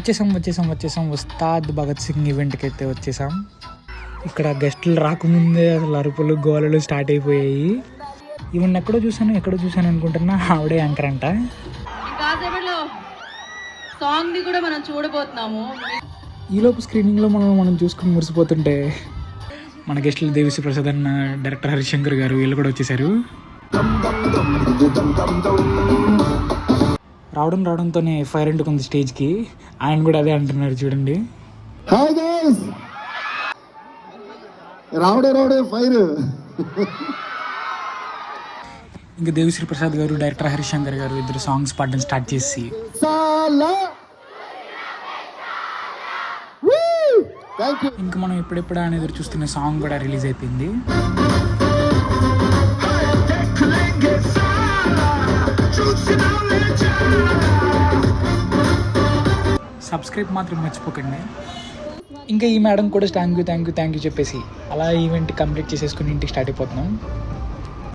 వచ్చేసాం ఉస్తాద్ భగత్ సింగ్ ఈవెంట్కి అయితే వచ్చేసాం. ఇక్కడ గెస్టులు రాకముందే అసలు అరుపులు గోలలు స్టార్ట్ అయిపోయాయి. ఈవెన్ ఎక్కడో చూసాను అనుకుంటున్నా, ఆవిడే యాంకర్ అంట. ఈలోపు స్క్రీనింగ్లో మనం చూసుకుని మురిసిపోతుంటే మన గెస్టులు దేవిశ్రీ ప్రసాద్ అన్న, డైరెక్టర్ హరిశంకర్ గారు వీళ్ళు కూడా వచ్చేసారు. రావడంతోనే ఫైర్ అంటుకుంది స్టేజ్కి. ఆయన కూడా అదే అంటున్నారు చూడండి. రావడే ఫైర్. ఇంకా దేవిశ్రీ ప్రసాద్ గారు, డైరెక్టర్ హరిశంకర్ గారు ఇద్దరు సాంగ్స్ పాడడం స్టార్ట్ చేసి ఇంకా మనం ఎప్పుడెప్పుడు అని ఎదురు చూస్తున్న సాంగ్ కూడా రిలీజ్ అయిపోయింది. సబ్స్క్రైబ్ మాత్రం మర్చిపోకండి. ఇంకా ఈ మేడం కూడా థ్యాంక్ యూ చెప్పేసి అలా ఈవెంట్ కంప్లీట్ చేసేసుకుని ఇంటికి స్టార్ట్ అయిపోతున్నాం.